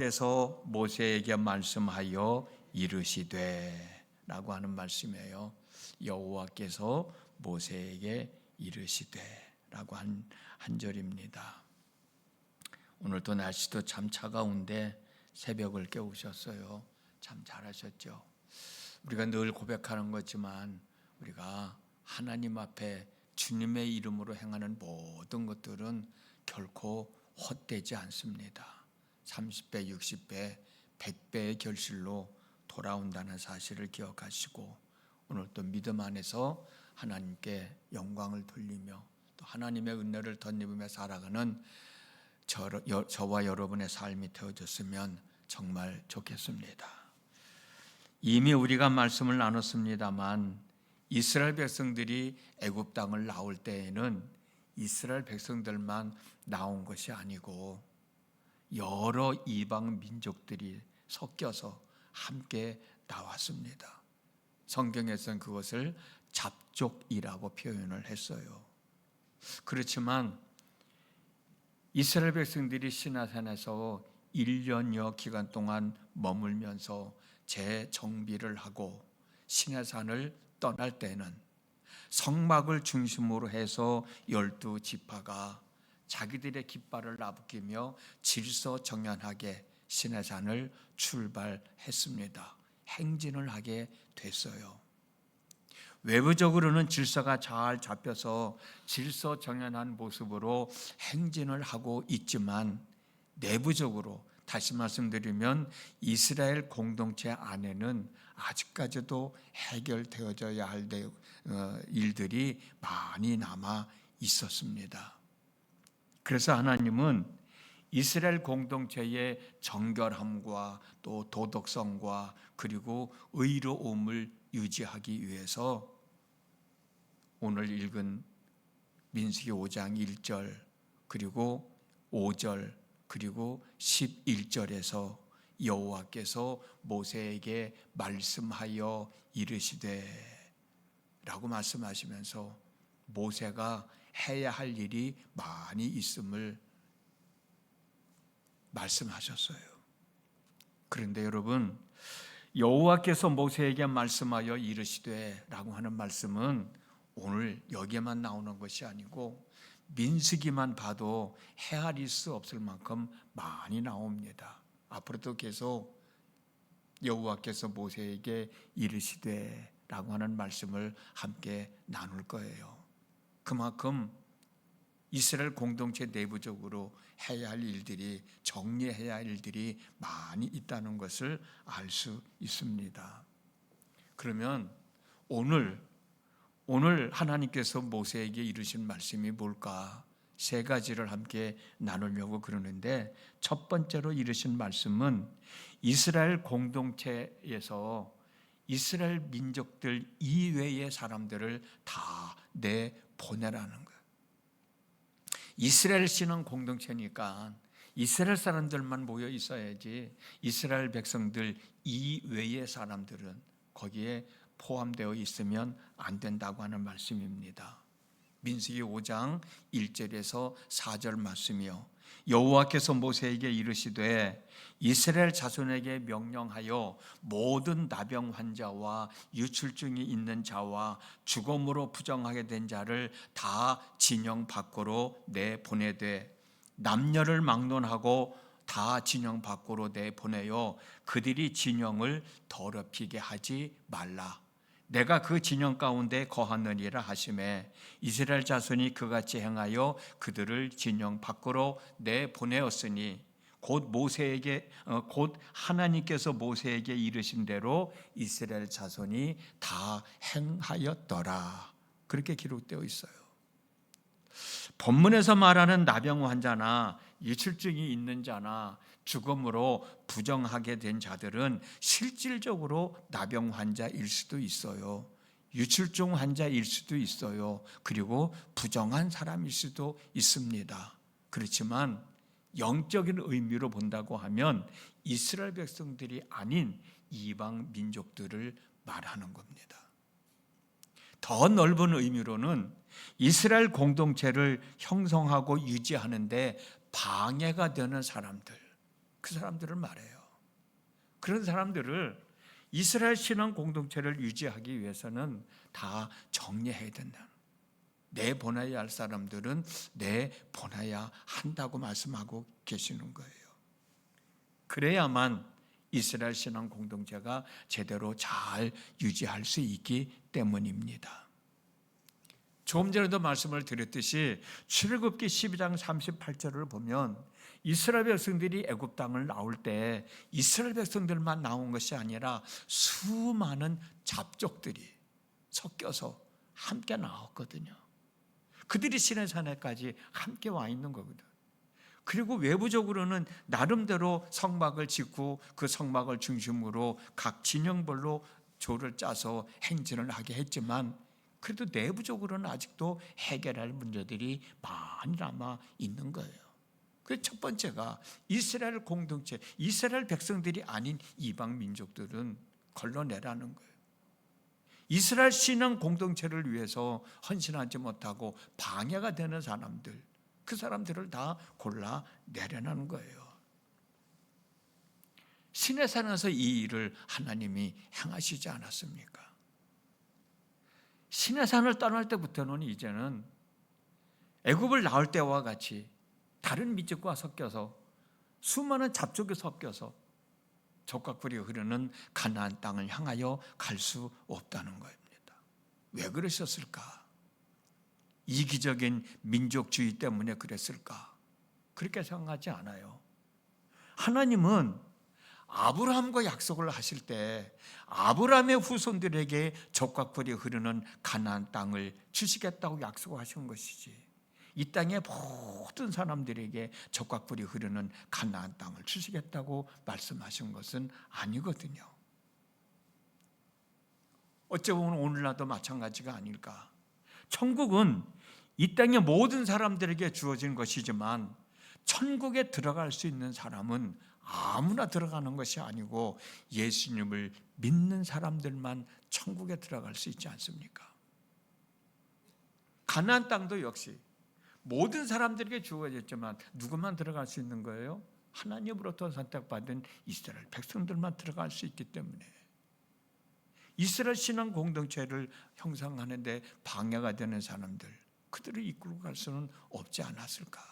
그래서 모세에게 말씀하여 이르시되 라고 하는 말씀이에요. 여호와께서 모세에게 이르시되 라고 한 절입니다. 오늘도 날씨도 참 차가운데 새벽을 깨우셨어요. 참 잘하셨죠. 우리가 늘 고백하는 거지만 우리가 하나님 앞에 주님의 이름으로 행하는 모든 것들은 결코 헛되지 않습니다. 30배, 60배, 100배의 결실로 돌아온다는 사실을 기억하시고 오늘 또 믿음 안에서 하나님께 영광을 돌리며 또 하나님의 은혜를 덧입으며 살아가는 저와 여러분의 삶이 되어졌으면 정말 좋겠습니다. 이미 우리가 말씀을 나눴습니다만 이스라엘 백성들이 애굽 땅을 나올 때에는 이스라엘 백성들만 나온 것이 아니고 여러 이방 민족들이 섞여서 함께 나왔습니다. 성경에서는 그것을 잡족이라고 표현을 했어요. 그렇지만 이스라엘 백성들이 시내산에서 1년여 기간 동안 머물면서 재정비를 하고 시내산을 떠날 때는 성막을 중심으로 해서 12지파가 자기들의 깃발을 나부끼며 질서정연하게 시내산을 출발했습니다. 행진을 하게 됐어요. 외부적으로는 질서가 잘 잡혀서 질서정연한 모습으로 행진을 하고 있지만 내부적으로 다시 말씀드리면 이스라엘 공동체 안에는 아직까지도 해결되어져야 할 일들이 많이 남아 있었습니다. 그래서 하나님은 이스라엘 공동체의 정결함과 또 도덕성과 그리고 의로움을 유지하기 위해서 오늘 읽은 민수기 5장 1절 그리고 5절 그리고 11절에서 여호와께서 모세에게 말씀하여 이르시되 라고 말씀하시면서 모세가 해야 할 일이 많이 있음을 말씀하셨어요. 그런데 여러분, 여호와께서 모세에게 말씀하여 이르시되 라고 하는 말씀은 오늘 여기에만 나오는 것이 아니고 민수기만 봐도 헤아릴 수 없을 만큼 많이 나옵니다. 앞으로도 계속 여호와께서 모세에게 이르시되 라고 하는 말씀을 함께 나눌 거예요. 그만큼 이스라엘 공동체 내부적으로 해야 할 일들이, 정리해야 할 일들이 많이 있다는 것을 알 수 있습니다. 그러면 오늘 하나님께서 모세에게 이르신 말씀이 뭘까? 세 가지를 함께 나누려고 그러는데 첫 번째로 이르신 말씀은 이스라엘 공동체에서 이스라엘 민족들 이외의 사람들을 다 내보내라는 거예요. 이스라엘 신앙 공동체니까 이스라엘 사람들만 모여 있어야지 이스라엘 백성들 이외의 사람들은 거기에 포함되어 있으면 안 된다고 하는 말씀입니다. 민수기 5장 1절에서 4절 말씀이요. 여호와께서 모세에게 이르시되 이스라엘 자손에게 명령하여 모든 나병 환자와 유출증이 있는 자와 죽음으로 부정하게 된 자를 다 진영 밖으로 내보내되 남녀를 막론하고 다 진영 밖으로 내보내요 그들이 진영을 더럽히게 하지 말라. 내가 그 진영 가운데 거하느니라 하시매 이스라엘 자손이 그같이 행하여 그들을 진영 밖으로 내보내었으니 곧 하나님께서 모세에게 이르신 대로 이스라엘 자손이 다 행하였더라. 그렇게 기록되어 있어요. 본문에서 말하는 나병 환자나 유출증이 있는 자나 죽음으로 부정하게 된 자들은 실질적으로 나병 환자일 수도 있어요. 유출증 환자일 수도 있어요. 그리고 부정한 사람일 수도 있습니다. 그렇지만 영적인 의미로 본다고 하면 이스라엘 백성들이 아닌 이방 민족들을 말하는 겁니다. 더 넓은 의미로는 이스라엘 공동체를 형성하고 유지하는 데 방해가 되는 사람들, 그 사람들을 말해요. 그런 사람들을 이스라엘 신앙 공동체를 유지하기 위해서는 다 정리해야 된다. 내보내야 할 사람들은 내보내야 한다고 말씀하고 계시는 거예요. 그래야만 이스라엘 신앙 공동체가 제대로 잘 유지할 수 있기 때문입니다. 조금 전에도 말씀을 드렸듯이 출애굽기 12장 38절을 보면 이스라엘 백성들이 애굽 땅을 나올 때 이스라엘 백성들만 나온 것이 아니라 수많은 잡족들이 섞여서 함께 나왔거든요. 그들이 시내산에까지 함께 와 있는 거거든. 그리고 외부적으로는 나름대로 성막을 짓고 그 성막을 중심으로 각 진영별로 조를 짜서 행진을 하게 했지만 그래도 내부적으로는 아직도 해결할 문제들이 많이 남아 있는 거예요. 그 첫 번째가 이스라엘 공동체, 이스라엘 백성들이 아닌 이방 민족들은 걸러내라는 거예요. 이스라엘 신앙 공동체를 위해서 헌신하지 못하고 방해가 되는 사람들, 그 사람들을 다 골라내려는 거예요. 시내산에서 이 일을 하나님이 행하시지 않았습니까? 시내산을 떠날 때부터는 이제는 애굽을 나올 때와 같이 다른 민족과 섞여서 수많은 잡족이 섞여서 적각불이 흐르는 가나안 땅을 향하여 갈 수 없다는 겁니다. 왜 그러셨을까? 이기적인 민족주의 때문에 그랬을까? 그렇게 생각하지 않아요. 하나님은 아브라함과 약속을 하실 때 아브라함의 후손들에게 적각불이 흐르는 가나안 땅을 주시겠다고 약속하신 것이지, 이 땅의 모든 사람들에게 적각불이 흐르는 가나안 땅을 주시겠다고 말씀하신 것은 아니거든요. 어찌 보면 오늘날도 마찬가지가 아닐까. 천국은 이 땅의 모든 사람들에게 주어진 것이지만 천국에 들어갈 수 있는 사람은 아무나 들어가는 것이 아니고 예수님을 믿는 사람들만 천국에 들어갈 수 있지 않습니까? 가나안 땅도 역시 모든 사람들에게 주어졌지만 누구만 들어갈 수 있는 거예요? 하나님으로부터 선택받은 이스라엘 백성들만 들어갈 수 있기 때문에 이스라엘 신앙 공동체를 형성하는 데 방해가 되는 사람들, 그들을 이끌고 갈 수는 없지 않았을까?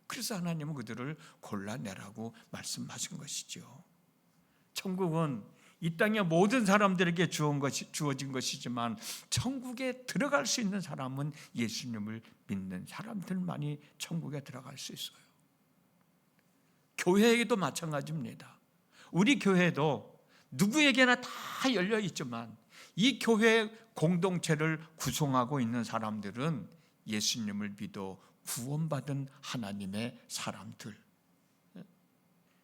그래서 하나님은 그들을 골라내라고 말씀하신 것이죠. 천국은 이 땅의 모든 사람들에게 주어진 것이지만 천국에 들어갈 수 있는 사람은 예수님을 믿는 사람들만이 천국에 들어갈 수 있어요. 교회에게도 마찬가지입니다. 우리 교회도 누구에게나 다 열려 있지만 이 교회 공동체를 구성하고 있는 사람들은 예수님을 믿어 구원받은 하나님의 사람들,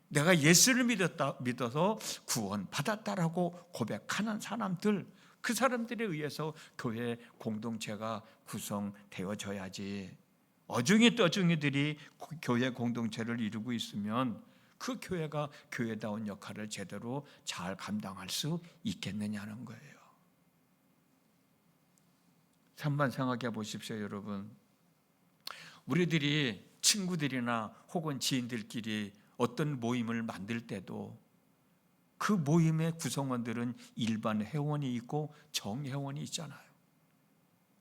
내가 예수를 믿어서 구원받았다라고 고백하는 사람들, 그 사람들에 의해서 교회 공동체가 구성되어져야지, 어중이 떠중이들이 교회 공동체를 이루고 있으면 그 교회가 교회다운 역할을 제대로 잘 감당할 수 있겠느냐는 거예요. 한번 생각해 보십시오, 여러분. 우리들이 친구들이나 혹은 지인들끼리 어떤 모임을 만들 때도 그 모임의 구성원들은 일반 회원이 있고 정회원이 있잖아요.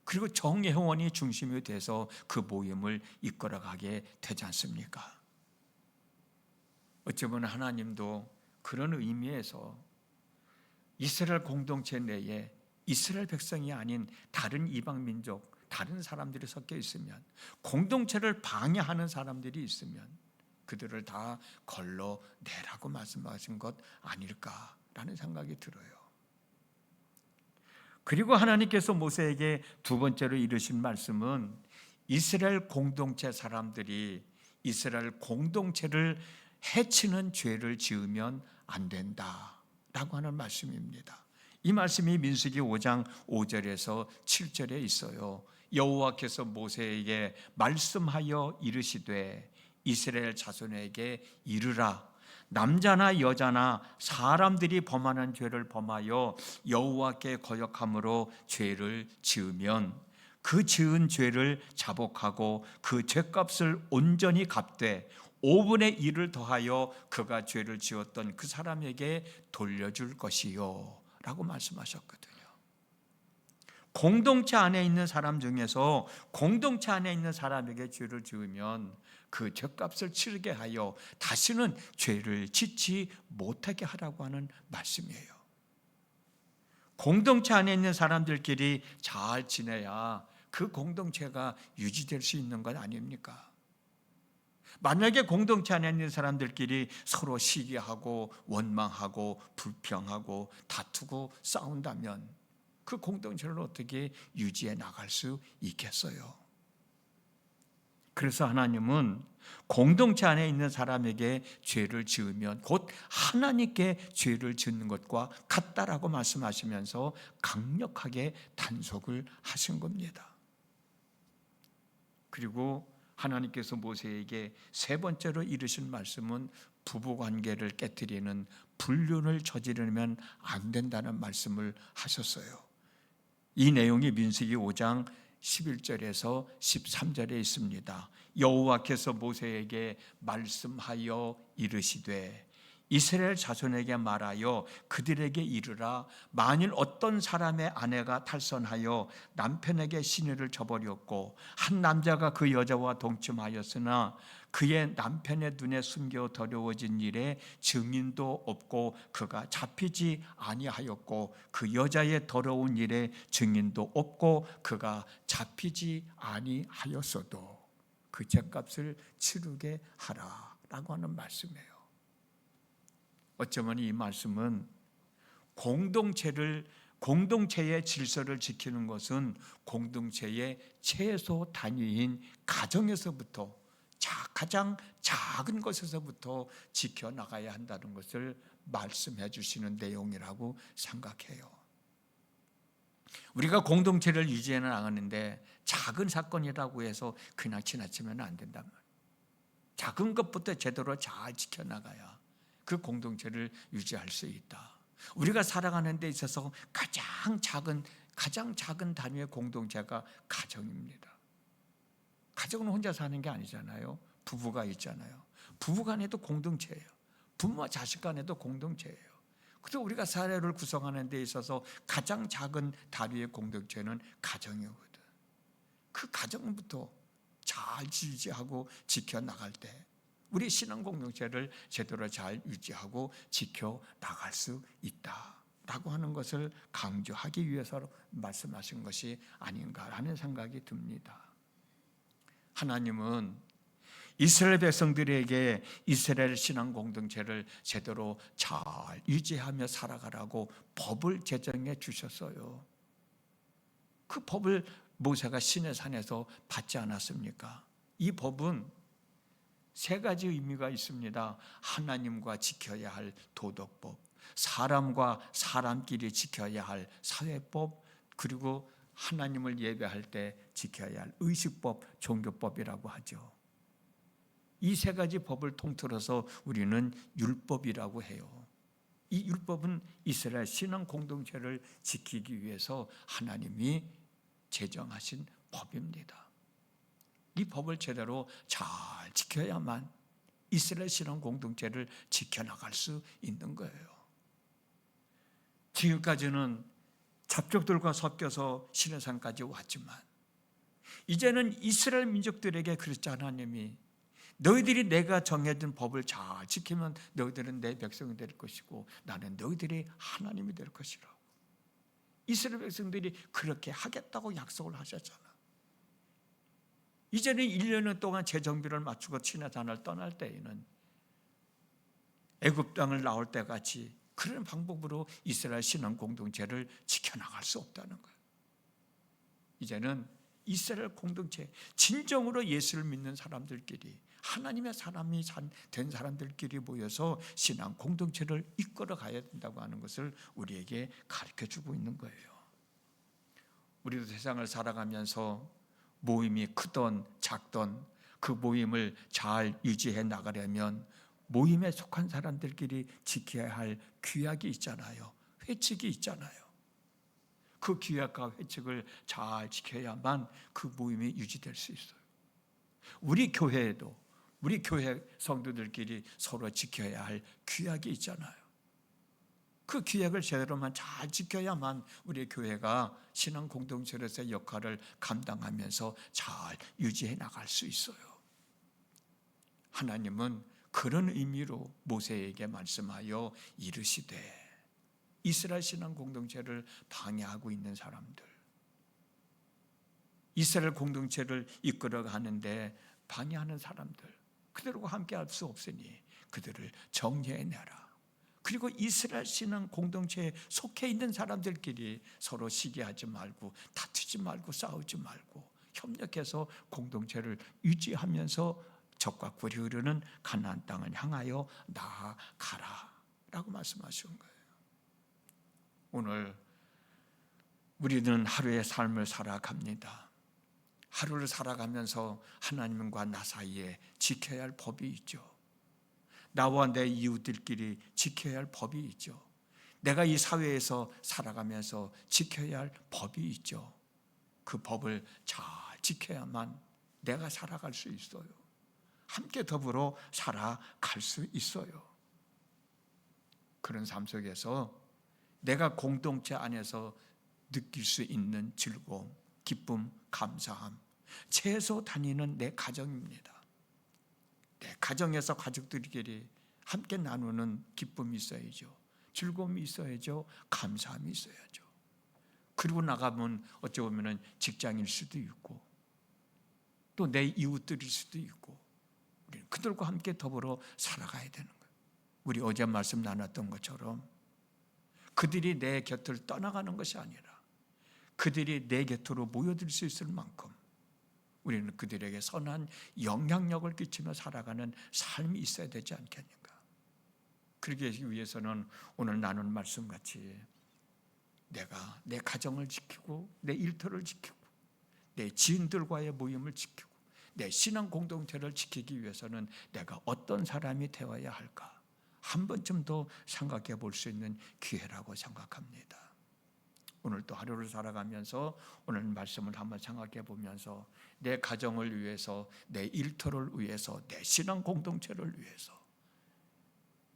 그리고 정회원이 중심이 돼서 그 모임을 이끌어가게 되지 않습니까? 어찌 보면 하나님도 그런 의미에서 이스라엘 공동체 내에 이스라엘 백성이 아닌 다른 이방 민족, 다른 사람들이 섞여 있으면, 공동체를 방해하는 사람들이 있으면 그들을 다 걸러내라고 말씀하신 것 아닐까라는 생각이 들어요. 그리고 하나님께서 모세에게 두 번째로 이르신 말씀은 이스라엘 공동체 사람들이 이스라엘 공동체를 해치는 죄를 지으면 안 된다라고 하는 말씀입니다. 이 말씀이 민수기 5장 5절에서 7절에 있어요. 여호와께서 모세에게 말씀하여 이르시되 이스라엘 자손에게 이르라, 남자나 여자나 사람들이 범하는 죄를 범하여 여호와께 거역함으로 죄를 지으면 그 지은 죄를 자복하고 그 죄값을 온전히 갚되 5분의 1을 더하여 그가 죄를 지었던 그 사람에게 돌려줄 것이요 라고 말씀하셨거든요. 공동체 안에 있는 사람 중에서 공동체 안에 있는 사람에게 죄를 지으면 그 죄값을 치르게 하여 다시는 죄를 짓지 못하게 하라고 하는 말씀이에요. 공동체 안에 있는 사람들끼리 잘 지내야 그 공동체가 유지될 수 있는 것 아닙니까? 만약에 공동체 안에 있는 사람들끼리 서로 시기하고 원망하고 불평하고 다투고 싸운다면 그 공동체를 어떻게 유지해 나갈 수 있겠어요? 그래서 하나님은 공동체 안에 있는 사람에게 죄를 지으면 곧 하나님께 죄를 짓는 것과 같다라고 말씀하시면서 강력하게 단속을 하신 겁니다. 그리고 하나님께서 모세에게 세 번째로 이르신 말씀은 부부관계를 깨뜨리는 불륜을 저지르면 안 된다는 말씀을 하셨어요. 이 내용이 민수기 5장 11절에서 13절에 있습니다. 여호와께서 모세에게 말씀하여 이르시되 이스라엘 자손에게 말하여 그들에게 이르라. 만일 어떤 사람의 아내가 탈선하여 남편에게 시녀를 저버렸고 한 남자가 그 여자와 동침하였으나 그의 남편의 눈에 숨겨 더러워진 일에 증인도 없고 그가 잡히지 아니하였고 그 여자의 더러운 일에 증인도 없고 그가 잡히지 아니하였어도 그 죄값을 치르게 하라라고 하는 말씀이에요. 어쩌면 이 말씀은 공동체의 질서를 지키는 것은 공동체의 최소 단위인 가정에서부터 가장 작은 것에서부터 지켜나가야 한다는 것을 말씀해 주시는 내용이라고 생각해요. 우리가 공동체를 유지해 나가는데 작은 사건이라고 해서 그냥 지나치면 안 된단 말이에요. 작은 것부터 제대로 잘 지켜나가야 그 공동체를 유지할 수 있다. 우리가 살아가는 데 있어서 가장 작은 단위의 공동체가 가정입니다. 가정은 혼자 사는 게 아니잖아요. 부부가 있잖아요. 부부 간에도 공동체예요. 부모와 자식 간에도 공동체예요. 그래서 우리가 사회를 구성하는 데 있어서 가장 작은 단위의 공동체는 가정이거든. 그 가정부터 잘 지지하고 지켜나갈 때 우리 신앙 공동체를 제대로 잘 유지하고 지켜나갈 수 있다라고 하는 것을 강조하기 위해서 말씀하신 것이 아닌가라는 생각이 듭니다. 하나님은 이스라엘 백성들에게 이스라엘 신앙 공동체를 제대로 잘 유지하며 살아가라고 법을 제정해 주셨어요. 그 법을 모세가 시내산에서 받지 않았습니까? 이 법은 세 가지 의미가 있습니다. 하나님과 지켜야 할 도덕법, 사람과 사람끼리 지켜야 할 사회법, 그리고 하나님을 예배할 때 지켜야 할 의식법, 종교법이라고 하죠. 이 세 가지 법을 통틀어서 우리는 율법이라고 해요. 이 율법은 이스라엘 신앙 공동체를 지키기 위해서 하나님이 제정하신 법입니다. 이 법을 제대로 잘 지켜야만 이스라엘 신앙 공동체를 지켜나갈 수 있는 거예요. 지금까지는 잡족들과 섞여서 시내산까지 왔지만 이제는 이스라엘 민족들에게 그랬죠. 하나님이 너희들이 내가 정해둔 법을 잘 지키면 너희들은 내 백성이 될 것이고 나는 너희들이 하나님이 될 것이라고. 이스라엘 백성들이 그렇게 하겠다고 약속을 하셨잖아. 이제는 1년 동안 재정비를 마치고 시내산을 떠날 때에는 애굽 땅을 나올 때 같이 그런 방법으로 이스라엘 신앙 공동체를 지켜나갈 수 없다는 거예요. 이제는 이스라엘 공동체, 진정으로 예수를 믿는 사람들끼리, 하나님의 사람이 된 사람들끼리 모여서 신앙 공동체를 이끌어 가야 된다고 하는 것을 우리에게 가르쳐주고 있는 거예요. 우리도 세상을 살아가면서 모임이 크던 작던 그 모임을 잘 유지해 나가려면 모임에 속한 사람들끼리 지켜야 할 규약이 있잖아요. 회칙이 있잖아요. 그 규약과 회칙을 잘 지켜야만 그 모임이 유지될 수 있어요. 우리 교회에도 우리 교회 성도들끼리 서로 지켜야 할 규약이 있잖아요. 그 규약을 제대로만 잘 지켜야만 우리 교회가 신앙 공동체로서의 역할을 감당하면서 잘 유지해 나갈 수 있어요. 하나님은 그런 의미로 모세에게 말씀하여 이르시되, 이스라엘 신앙 공동체를 방해하고 있는 사람들, 이스라엘 공동체를 이끌어가는데 방해하는 사람들, 그들과 함께할 수 없으니 그들을 정리해내라. 그리고 이스라엘 신앙 공동체에 속해 있는 사람들끼리 서로 시기하지 말고 다투지 말고 싸우지 말고 협력해서 공동체를 유지하면서 적과 꿀이 흐르는 가나안 땅을 향하여 나아가라 라고 말씀하신 거예요. 오늘 우리는 하루의 삶을 살아갑니다. 하루를 살아가면서 하나님과 나 사이에 지켜야 할 법이 있죠. 나와 내 이웃들끼리 지켜야 할 법이 있죠. 내가 이 사회에서 살아가면서 지켜야 할 법이 있죠. 그 법을 잘 지켜야만 내가 살아갈 수 있어요. 함께 더불어 살아갈 수 있어요. 그런 삶 속에서 내가 공동체 안에서 느낄 수 있는 즐거움, 기쁨, 감사함, 채소 다니는 내 가정입니다. 내 가정에서 가족들끼리 함께 나누는 기쁨이 있어야죠. 즐거움이 있어야죠. 감사함이 있어야죠. 그리고 나가면 어찌 보면 직장일 수도 있고 또 내 이웃들일 수도 있고 우리는 그들과 함께 더불어 살아가야 되는 거예요. 우리 어제 말씀 나눴던 것처럼 그들이 내 곁을 떠나가는 것이 아니라 그들이 내 곁으로 모여들 수 있을 만큼 우리는 그들에게 선한 영향력을 끼치며 살아가는 삶이 있어야 되지 않겠는가. 그러기 위해서는 오늘 나눈 말씀같이 내가 내 가정을 지키고 내 일터를 지키고 내 지인들과의 모임을 지키고 내 신앙 공동체를 지키기 위해서는 내가 어떤 사람이 되어야 할까 한 번쯤 더 생각해 볼 수 있는 기회라고 생각합니다. 오늘 또 하루를 살아가면서 오늘 말씀을 한번 생각해 보면서 내 가정을 위해서, 내 일터를 위해서, 내 신앙 공동체를 위해서,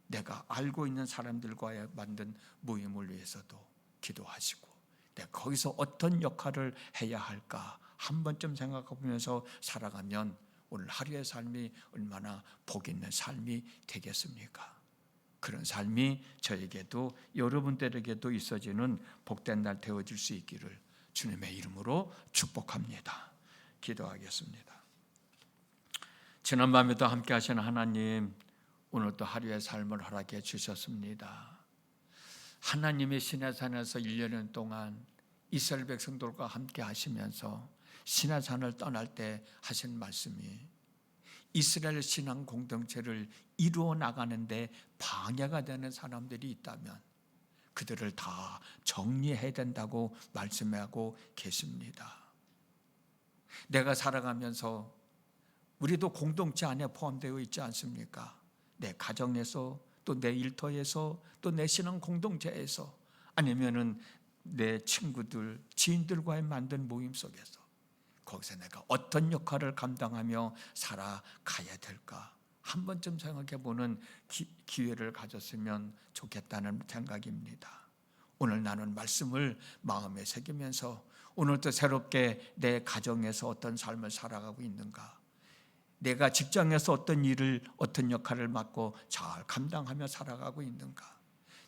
내가 알고 있는 사람들과의 만든 모임을 위해서도 기도하시고 내가 거기서 어떤 역할을 해야 할까 한 번쯤 생각해 보면서 살아가면 오늘 하루의 삶이 얼마나 복 있는 삶이 되겠습니까? 그런 삶이 저에게도 여러분들에게도 있어지는 복된 날 되어질 수 있기를 주님의 이름으로 축복합니다. 기도하겠습니다. 지난밤에도 함께 하신 하나님, 오늘도 하루의 삶을 허락해 주셨습니다. 하나님의 시내산에서 1년 동안 이스라엘 백성들과 함께 하시면서 시내산을 떠날 때 하신 말씀이 이스라엘 신앙 공동체를 이루어 나가는데 방해가 되는 사람들이 있다면 그들을 다 정리해야 된다고 말씀하고 계십니다. 내가 살아가면서 우리도 공동체 안에 포함되어 있지 않습니까? 내 가정에서 또 내 일터에서 또 내 신앙 공동체에서 아니면은 내 친구들, 지인들과의 만든 모임 속에서 거기서 내가 어떤 역할을 감당하며 살아가야 될까 한 번쯤 생각해 보는 기회를 가졌으면 좋겠다는 생각입니다. 오늘 나눈 말씀을 마음에 새기면서 오늘도 새롭게 내 가정에서 어떤 삶을 살아가고 있는가, 내가 직장에서 어떤 일을 어떤 역할을 맡고 잘 감당하며 살아가고 있는가,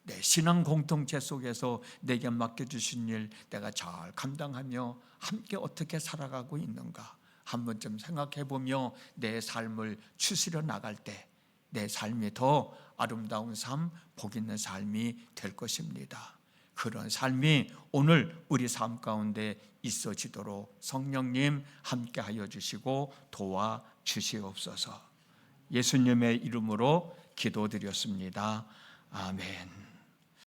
내 신앙 공동체 속에서 내게 맡겨주신 일 내가 잘 감당하며 함께 어떻게 살아가고 있는가 한 번쯤 생각해보며 내 삶을 추스려 나갈 때 내 삶이 더 아름다운 삶, 복 있는 삶이 될 것입니다. 그런 삶이 오늘 우리 삶 가운데 있어지도록 성령님 함께하여 주시고 도와주시옵소서. 예수님의 이름으로 기도드렸습니다. 아멘.